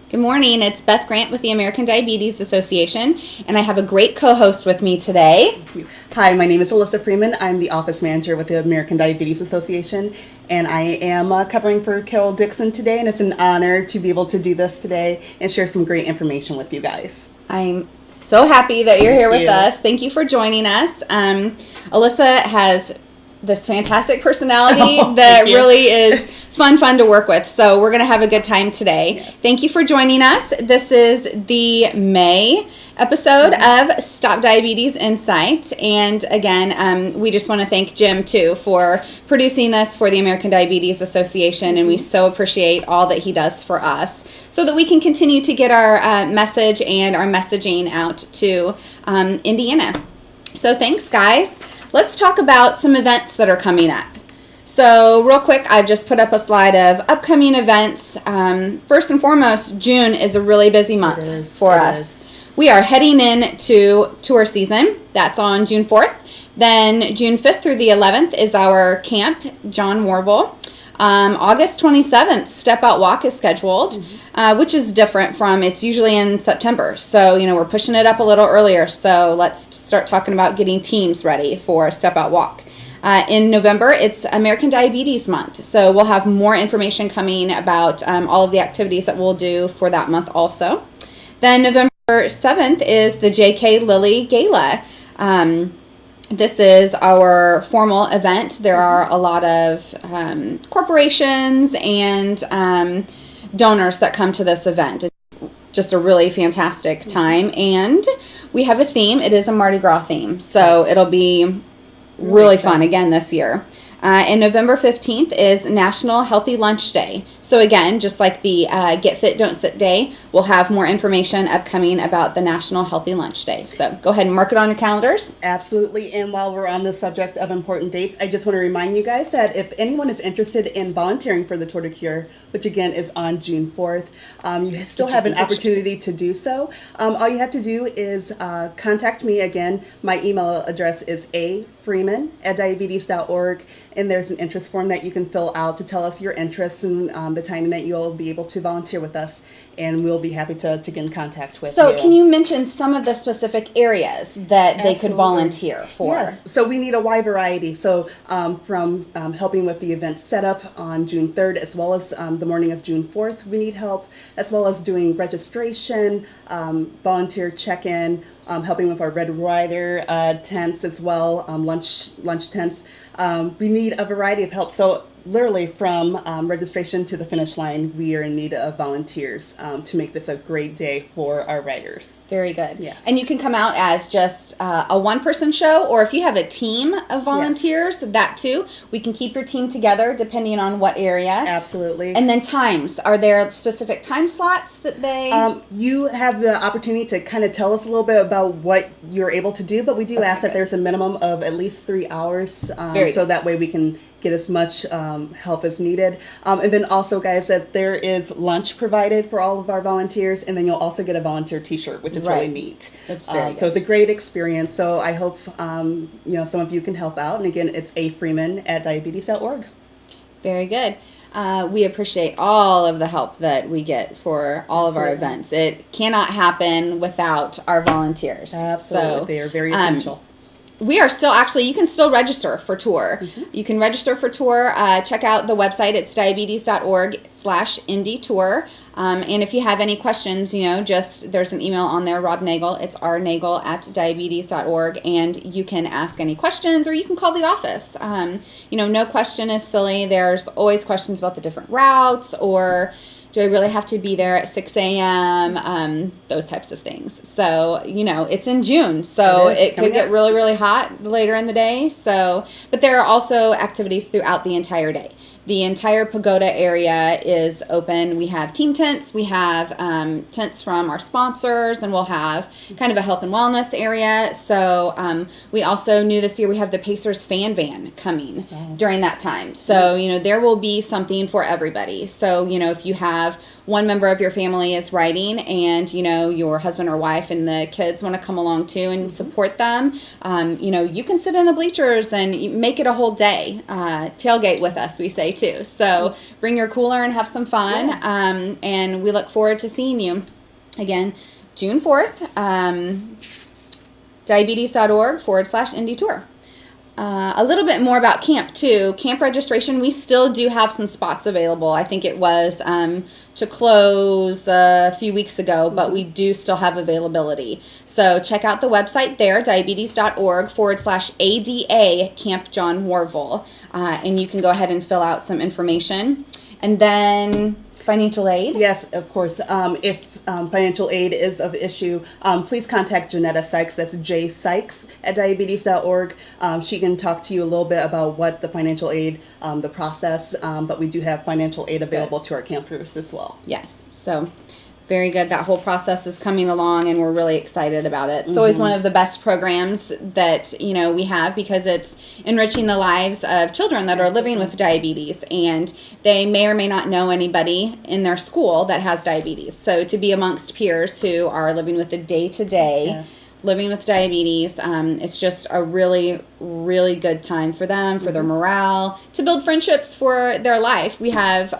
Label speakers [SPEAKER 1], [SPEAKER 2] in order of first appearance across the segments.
[SPEAKER 1] Good morning. It's Beth Grant with the American Diabetes Association, and I have a great co-host with me today.
[SPEAKER 2] Thank you. Hi, my name is Alyssa Freeman. I'm the office manager with the American Diabetes Association, and I am covering for Carol Dixon today, and it's an honor to be able to do this today and share some great information with you guys.
[SPEAKER 1] I'm so happy that you're here
[SPEAKER 2] Thank
[SPEAKER 1] with
[SPEAKER 2] you.
[SPEAKER 1] us. Thank you for joining us. Alyssa has this fantastic personality that
[SPEAKER 2] thank you.
[SPEAKER 1] really is fun to work with. So we're going to have a good time today.
[SPEAKER 2] Yes.
[SPEAKER 1] Thank you for joining us. This is the May episode of Stop Diabetes Insight. And again, we just want to thank Jim too for producing this for the American Diabetes Association. And we so appreciate all that he does for us so that we can continue to get our message and our messaging out to Indiana. So thanks, guys. Let's talk about some events that are coming up. So real quick, I've just put up a slide of upcoming events. First and foremost, June is a really busy month for us. We are heading into tour season. That's on June 4th. Then June 5th through the 11th is our camp, John Warville. August 27th, Step Out Walk is scheduled, which is different from, it's usually in September. So, we're pushing it up a little earlier. So let's start talking about getting teams ready for Step Out Walk. In November, it's American Diabetes Month. So we'll have more information coming about all of the activities that we'll do for that month also. Then November 7th is the J.K. Lilly Gala. This is our formal event. There are a lot of corporations and donors that come to this event. It's just a really fantastic time. And we have a theme. It is a Mardi Gras theme. So it'll be really fun again this year. And November 15th is National Healthy Lunch Day. So again, just like the Get Fit, Don't Sit Day, we'll have more information upcoming about the National Healthy Lunch Day. So go ahead and mark it on your calendars.
[SPEAKER 2] Absolutely. And while we're on the subject of important dates, I just want to remind you guys that if anyone is interested in volunteering for the Tour de Cure, which again is on June 4th, you still have an opportunity to do so. All you have to do is contact me. Again, my email address is afreeman@diabetes.org, and there's an interest form that you can fill out to tell us your interests and the time that you'll be able to volunteer with us, and we'll be happy to get in contact with you.
[SPEAKER 1] So can you mention some of the specific areas that they could volunteer for?
[SPEAKER 2] Yes, so we need a wide variety. So from helping with the event setup on June 3rd, as well as the morning of June 4th, we need help, as well as doing registration, volunteer check-in, helping with our Red Rider tents as well, lunch tents. We need a variety of help. So literally from registration to the finish line, we are in need of volunteers to make this a great day for our riders.
[SPEAKER 1] Very good.
[SPEAKER 2] Yes.
[SPEAKER 1] And you can come out as just a one-person show, or if you have a team of volunteers, that too. We can keep your team together depending on what area.
[SPEAKER 2] Absolutely.
[SPEAKER 1] And then times. Are there specific time slots that they...
[SPEAKER 2] You have the opportunity to kind of tell us a little bit about what you're able to do, but we do ask that there's a minimum of at least 3 hours, so that way we can get as much help as needed. And then also, guys, that there is lunch provided for all of our volunteers, and then you'll also get a volunteer t-shirt, which is really neat.
[SPEAKER 1] That's very good.
[SPEAKER 2] So it's a great experience. So I hope some of you can help out. And again, it's afreeman@diabetes.org.
[SPEAKER 1] Very good. We appreciate all of the help that we get for all of our events. It cannot happen without our volunteers.
[SPEAKER 2] Absolutely.
[SPEAKER 1] So,
[SPEAKER 2] they are very essential.
[SPEAKER 1] We are still you can still register for tour. You can register for tour. Check out the website. It's diabetes.org/IndyTour. And if you have any questions, there's an email on there, Rob Nagel. It's rnagel@diabetes.org. And you can ask any questions, or you can call the office. No question is silly. There's always questions about the different routes, or do I really have to be there at 6 a.m.? Those types of things. So, it's in June, so it could get really, really hot later in the day. But there are also activities throughout the entire day. The entire pagoda area is open. We have team tents. We have tents from our sponsors, and we'll have kind of a health and wellness area. So we also knew this year we have the Pacers fan van coming during that time. So, there will be something for everybody. So, if you have one member of your family is riding and, your husband or wife and the kids want to come along too and support them, you can sit in the bleachers and make it a whole day. Tailgate with us, we say. too. So bring your cooler and have some fun.
[SPEAKER 2] Yeah.
[SPEAKER 1] And we look forward to seeing you again June 4th. Diabetes.org/Indy Tour. A little bit more about camp too. Camp registration, we still do have some spots available. I think it was to close a few weeks ago, but we do still have availability. So check out the website there, diabetes.org/ADA Camp John Warville. And you can go ahead and fill out some information. And then financial aid.
[SPEAKER 2] Yes, of course. If financial aid is of issue, please contact Janetta Sykes. That's J Sykes at diabetes.org. She can talk to you a little bit about what the financial aid, the process, but we do have financial aid available to our campers as well.
[SPEAKER 1] Yes. So very good. That whole process is coming along, and we're really excited about it. It's always one of the best programs that, we have, because it's enriching the lives of children that are living with diabetes, and they may or may not know anybody in their school that has diabetes. So to be amongst peers who are living with the day-to-day, living with diabetes, it's just a really, really good time for them, for their morale, to build friendships for their life. We have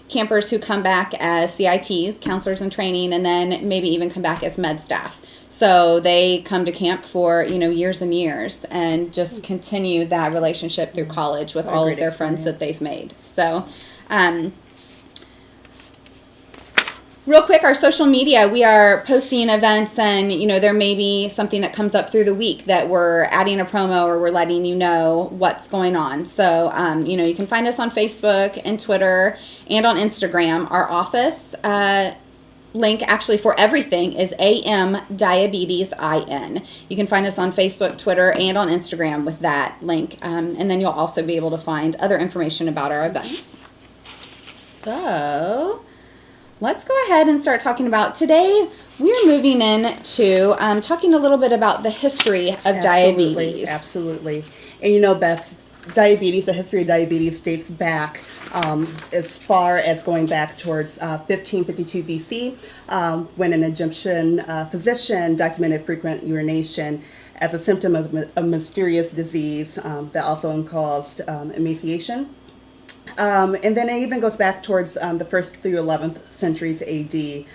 [SPEAKER 1] campers who come back as CITs, counselors in training, and then maybe even come back as med staff. So they come to camp for, years and years, and just continue that relationship through college with all of their friends that they've made. So, real quick, our social media, we are posting events, and, there may be something that comes up through the week that we're adding a promo, or we're letting you know what's going on. So, you can find us on Facebook and Twitter and on Instagram. Our office link actually for everything is AM Diabetes IN. You can find us on Facebook, Twitter, and on Instagram with that link. And then you'll also be able to find other information about our events. So let's go ahead and start talking about today. We're moving into talking a little bit about the history of diabetes.
[SPEAKER 2] Absolutely. And Beth, diabetes, the history of diabetes dates back as far as going back towards 1552 BC, when an Egyptian physician documented frequent urination as a symptom of a mysterious disease that also caused emaciation. And then it even goes back towards the 1st through 11th centuries AD,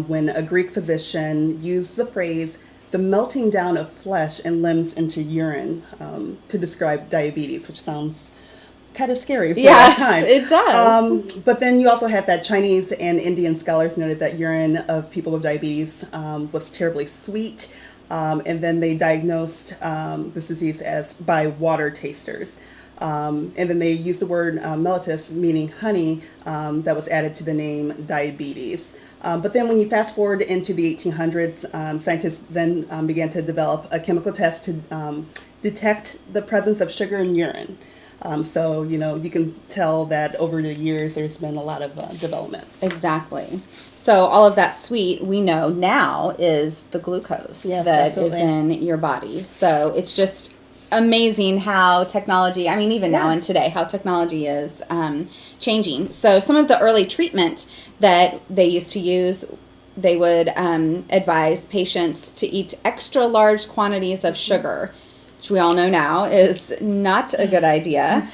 [SPEAKER 2] when a Greek physician used the phrase the melting down of flesh and limbs into urine to describe diabetes, which sounds kind of scary for that time.
[SPEAKER 1] Yes, it does.
[SPEAKER 2] But then you also had that Chinese and Indian scholars noted that urine of people with diabetes was terribly sweet, and then they diagnosed this disease as by water tasters. And then they used the word mellitus, meaning honey, that was added to the name diabetes. But then when you fast forward into the 1800s, scientists then began to develop a chemical test to detect the presence of sugar in urine. So, you can tell that over the years there's been a lot of developments.
[SPEAKER 1] Exactly. So all of that sweet we know now is the glucose that is in your body. So it's just amazing how technology, even now and today, how technology is changing. So some of the early treatment that they used to use, they would advise patients to eat extra large quantities of sugar, which we all know now is not a good idea,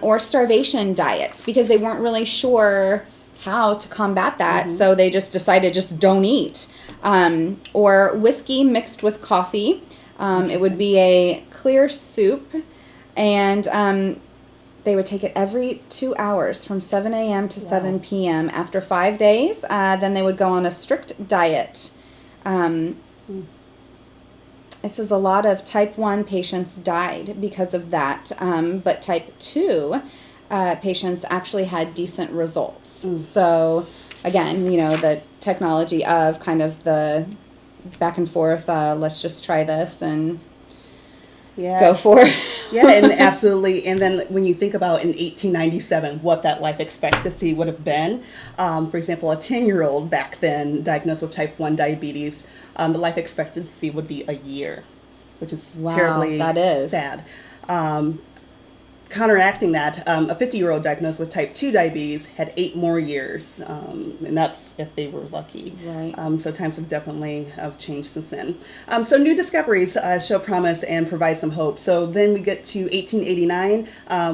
[SPEAKER 1] or starvation diets, because they weren't really sure how to combat that. So they just decided just don't eat. Or whiskey mixed with coffee. It would be a clear soup, and they would take it every 2 hours from 7 a.m. to 7 p.m. After 5 days, then they would go on a strict diet. It says a lot of type 1 patients died because of that, but type 2 patients actually had decent results. So, again, the technology of kind of the back and forth, let's just try this and go for it.
[SPEAKER 2] And absolutely. And then when you think about in 1897 what that life expectancy would have been, for example, a 10-year-old back then diagnosed with type 1 diabetes, the life expectancy would be a year, which is terribly sad. counteracting that, a 50-year-old diagnosed with type 2 diabetes had 8 more years, and that's if they were lucky.
[SPEAKER 1] Right.
[SPEAKER 2] So times have definitely changed since then. So new discoveries show promise and provide some hope. So then we get to 1889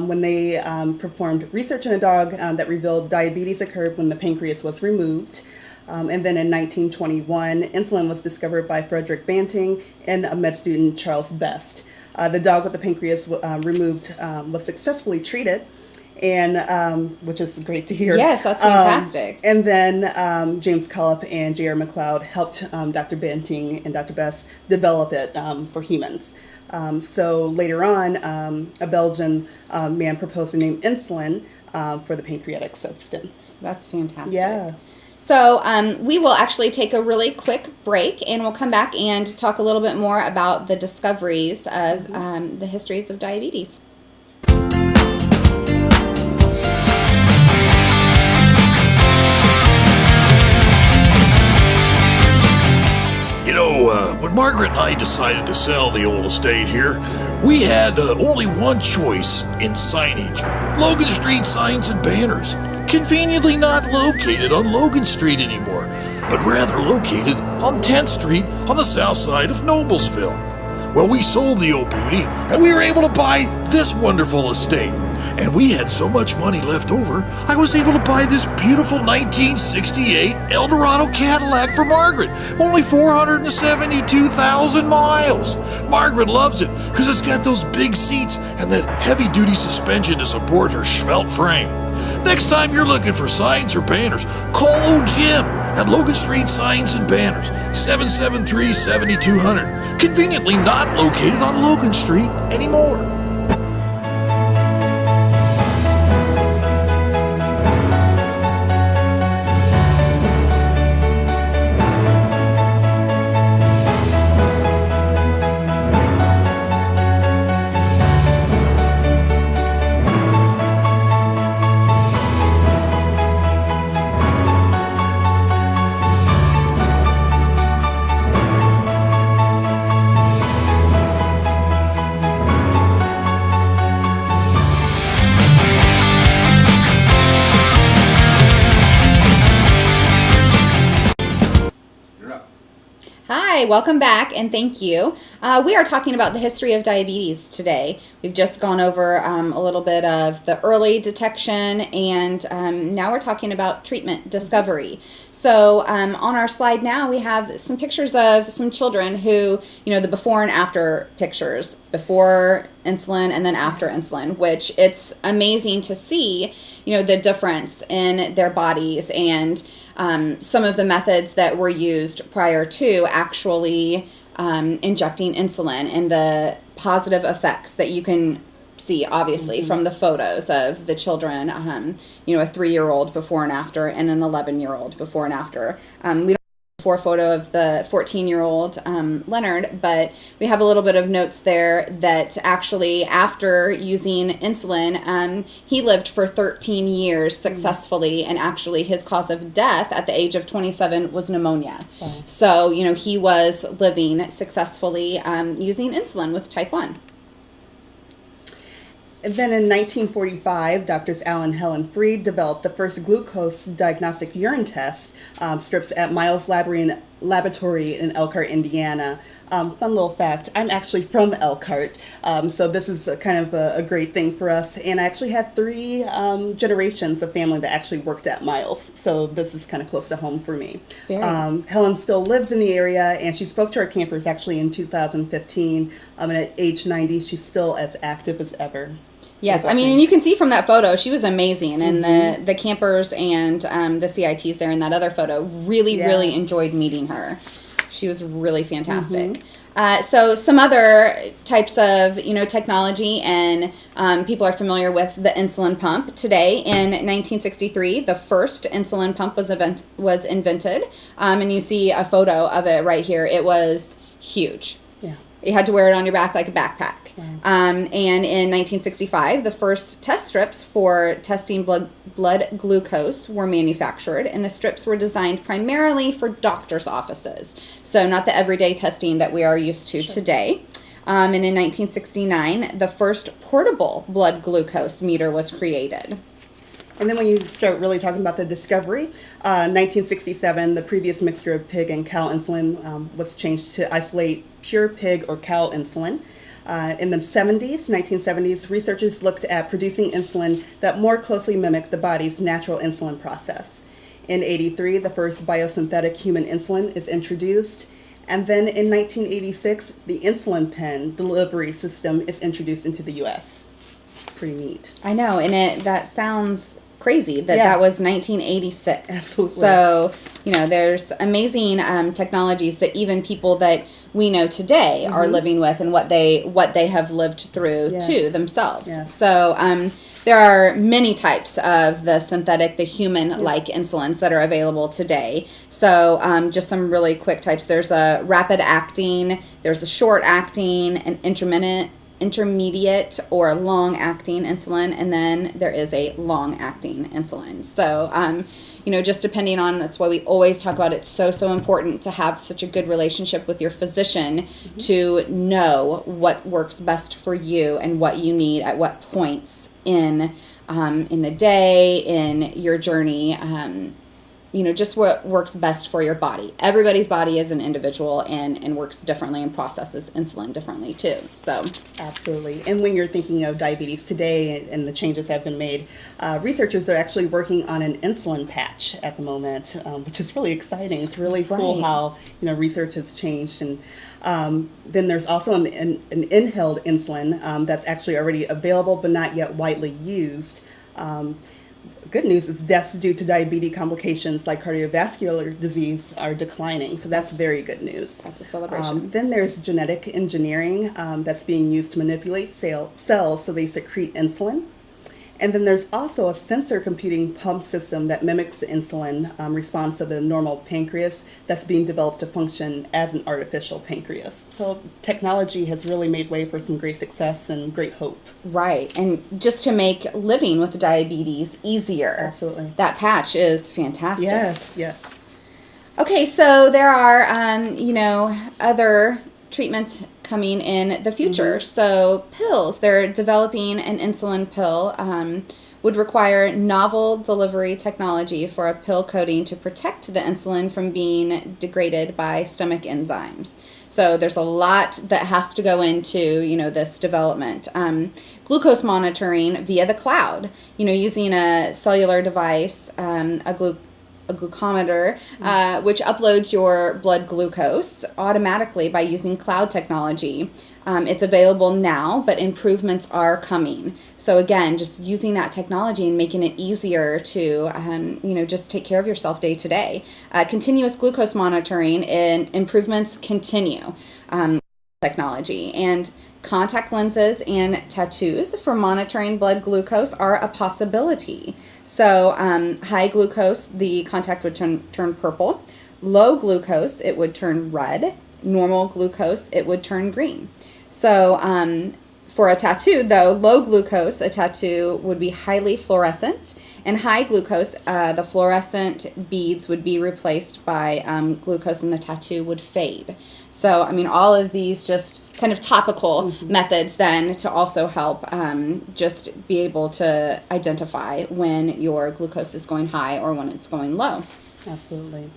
[SPEAKER 2] when they performed research in a dog that revealed diabetes occurred when the pancreas was removed. And then in 1921, insulin was discovered by Frederick Banting and a med student, Charles Best. The dog with the pancreas removed was successfully treated, and which is great to hear.
[SPEAKER 1] Yes, that's fantastic.
[SPEAKER 2] And then James Cullip and J.R. McLeod helped Dr. Banting and Dr. Best develop it for humans. So later on, a Belgian man proposed the name insulin for the pancreatic substance.
[SPEAKER 1] That's fantastic.
[SPEAKER 2] Yeah.
[SPEAKER 1] So we will actually take a really quick break, and we'll come back and talk a little bit more about the discoveries of the histories of diabetes.
[SPEAKER 3] You know, when Margaret and I decided to sell the old estate here, we had only one choice in signage: Logan Street Signs and Banners. Conveniently not located on Logan Street anymore, but rather located on 10th Street on the south side of Noblesville. Well, we sold the old beauty, and we were able to buy this wonderful estate. And we had so much money left over, I was able to buy this beautiful 1968 Eldorado Cadillac for Margaret. Only 472,000 miles. Margaret loves it because it's got those big seats and that heavy-duty suspension to support her svelte frame. Next time you're looking for signs or banners, call old Jim at Logan Street Signs and Banners, 773-7200. Conveniently not located on Logan Street anymore.
[SPEAKER 1] Hi, welcome back, and thank you. We are talking about the history of diabetes today. We've just gone over a little bit of the early detection, and now we're talking about treatment discovery. So on our slide now, we have some pictures of some children who, the before and after pictures, before insulin and then after insulin, which it's amazing to see, the difference in their bodies and some of the methods that were used prior to actually injecting insulin and the positive effects that you can see, obviously, from the photos of the children, a 3-year-old before and after and an 11-year-old before and after. We don't have a photo of the 14-year-old Leonard, but we have a little bit of notes there that actually after using insulin, he lived for 13 years successfully, and actually his cause of death at the age of 27 was pneumonia. Wow. So, he was living successfully using insulin with type 1.
[SPEAKER 2] And then in 1945, Drs. Alan and Helen Freed developed the first glucose diagnostic urine test strips at Miles Laboratory in Elkhart, Indiana. Fun little fact, I'm actually from Elkhart, so this is kind of a great thing for us. And I actually had 3 generations of family that actually worked at Miles, so this is kind of close to home for me. Helen still lives in the area, and she spoke to our campers actually in 2015, and at age 90, she's still as active as ever.
[SPEAKER 1] Yes, and you can see from that photo, she was amazing, and the campers and the CITs there in that other photo really enjoyed meeting her. She was really fantastic. So some other types of, technology, and people are familiar with the insulin pump. Today, in 1963, the first insulin pump was invented, and you see a photo of it right here. It was huge. Yeah. You had to wear it on your back like a backpack. And in 1965, the first test strips for testing blood glucose were manufactured, and the strips were designed primarily for doctors' offices. So not the everyday testing that we are used to today. And in 1969, the first portable blood glucose meter was created.
[SPEAKER 2] And then when you start really talking about the discovery, 1967, the previous mixture of pig and cow insulin was changed to isolate pure pig or cow insulin. In the 1970s, researchers looked at producing insulin that more closely mimicked the body's natural insulin process. In 83, the first biosynthetic human insulin is introduced. And then in 1986, the insulin pen delivery system is introduced into the U.S. It's pretty neat.
[SPEAKER 1] I know, and that sounds crazy that was 1986.
[SPEAKER 2] Absolutely.
[SPEAKER 1] So, there's amazing technologies that even people that we know today are living with, and what they have lived through too themselves.
[SPEAKER 2] Yes.
[SPEAKER 1] So, there are many types of the synthetic, the human-like insulins that are available today. So, just some really quick types. There's a rapid-acting, there's a short-acting, an intermediate or long-acting insulin, and then there is a long-acting insulin. So, just depending on, that's why we always talk about it's so important to have such a good relationship with your physician to know what works best for you and what you need at what points in the day, in your journey. Just what works best for your body. Everybody's body is an individual and works differently and processes insulin differently too. So
[SPEAKER 2] absolutely. And when you're thinking of diabetes today and the changes that have been made, researchers are actually working on an insulin patch at the moment, which is really exciting. It's really cool how research has changed. And then there's also an inhaled insulin that's actually already available but not yet widely used. Good news is deaths due to diabetes complications like cardiovascular disease are declining. So that's very good news.
[SPEAKER 1] That's a celebration.
[SPEAKER 2] Then there's genetic engineering that's being used to manipulate cells so they secrete insulin. And then there's also a sensor computing pump system that mimics the insulin response of the normal pancreas that's being developed to function as an artificial pancreas. So technology has really made way for some great success and great hope.
[SPEAKER 1] Right. And just to make living with diabetes easier.
[SPEAKER 2] Absolutely.
[SPEAKER 1] That patch is fantastic.
[SPEAKER 2] Yes.
[SPEAKER 1] Okay, so there are, other treatments coming in the future. So pills, they're developing an insulin pill, would require novel delivery technology for a pill coating to protect the insulin from being degraded by stomach enzymes. So there's a lot that has to go into, this development. Glucose monitoring via the cloud, using a cellular device, a glucometer, which uploads your blood glucose automatically by using cloud technology. It's available now, but improvements are coming. So again, just using that technology and making it easier to, just take care of yourself day to day. Continuous glucose monitoring and improvements continue. Technology and contact lenses and tattoos for monitoring blood glucose are a possibility. So high glucose, the contact would turn purple. Low glucose, it would turn red. Normal glucose, it would turn green. So for a tattoo, though, low glucose, a tattoo would be highly fluorescent, and high glucose, the fluorescent beads would be replaced by glucose, and the tattoo would fade. So, all of these just kind of topical methods then to also help just be able to identify when your glucose is going high or when it's going low.
[SPEAKER 2] Absolutely.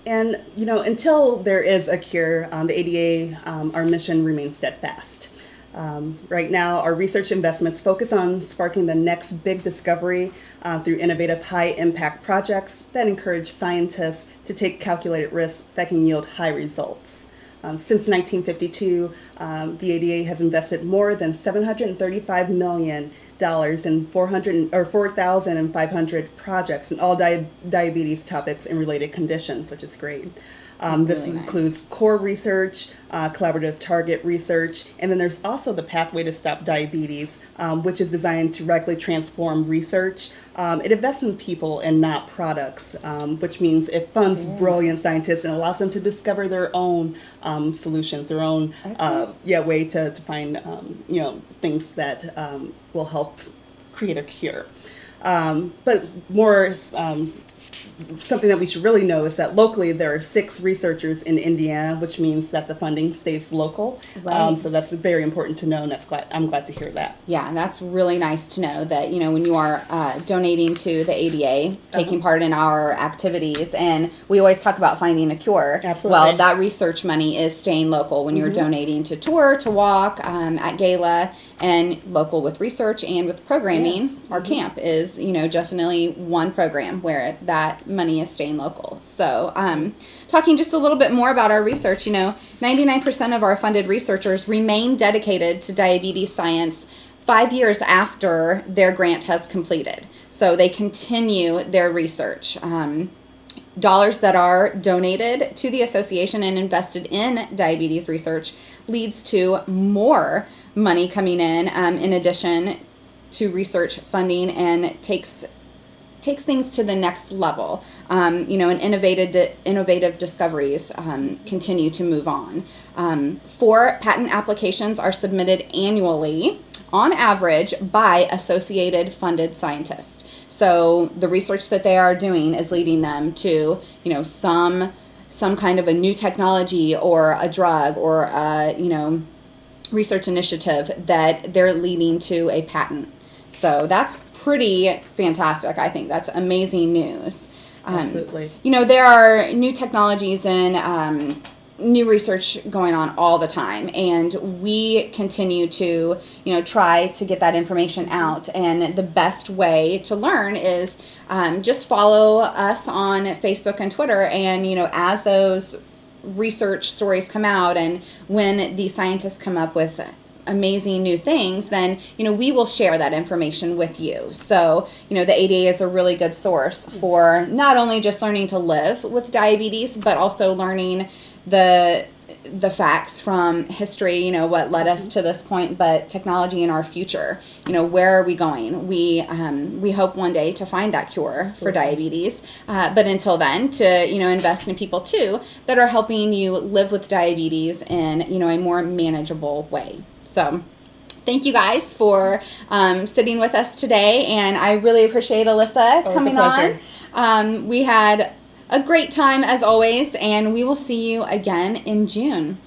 [SPEAKER 2] And, until there is a cure, the ADA, our mission remains steadfast. Right now, our research investments focus on sparking the next big discovery through innovative high-impact projects that encourage scientists to take calculated risks that can yield high results. Since 1952, the ADA has invested more than $735 million in 4,500 projects in all diabetes topics and related conditions, which is great. This includes core research, collaborative target research, and then there's also the Pathway to Stop Diabetes, which is designed to radically transform research. It invests in people and not products, which means it funds brilliant scientists and allows them to discover their own solutions, their own way to find things that will help create a cure. But more something that we should really know is that locally there are 6 researchers in Indiana, which means that the funding stays local.
[SPEAKER 1] Right.
[SPEAKER 2] So that's very important to know, and I'm glad to hear that.
[SPEAKER 1] Yeah, that's really nice to know that, when you are donating to the ADA, taking part in our activities, and we always talk about finding a cure.
[SPEAKER 2] Absolutely.
[SPEAKER 1] Well, that research money is staying local when you're donating to tour, to walk, at gala, and local with research and with programming.
[SPEAKER 2] Yes.
[SPEAKER 1] Our camp is, definitely one program where that money is staying local. So, talking just a little bit more about our research, 99% of our funded researchers remain dedicated to diabetes science 5 years after their grant has completed. So they continue their research. Dollars that are donated to the association and invested in diabetes research leads to more money coming in addition to research funding, and takes things to the next level. And innovative discoveries continue to move on. 4 patent applications are submitted annually, on average, by associated funded scientists. So the research that they are doing is leading them to, some kind of a new technology or a drug or a, research initiative that they're leading to a patent. So that's pretty fantastic. I think that's amazing news.
[SPEAKER 2] Absolutely.
[SPEAKER 1] There are new technologies and new research going on all the time, and we continue to try to get that information out. And the best way to learn is just follow us on Facebook and Twitter, and as those research stories come out and when these scientists come up with amazing new things, then we will share that information with you. So the ADA is a really good source for not only just learning to live with diabetes, but also learning the facts from history, what led us to this point, but technology in our future. Where are we going? We hope one day to find that cure for diabetes, but until then, to invest in people too that are helping you live with diabetes in a more manageable way. So thank you guys for sitting with us today, and I really appreciate Alyssa coming on. We had a great time as always, and we will see you again in June.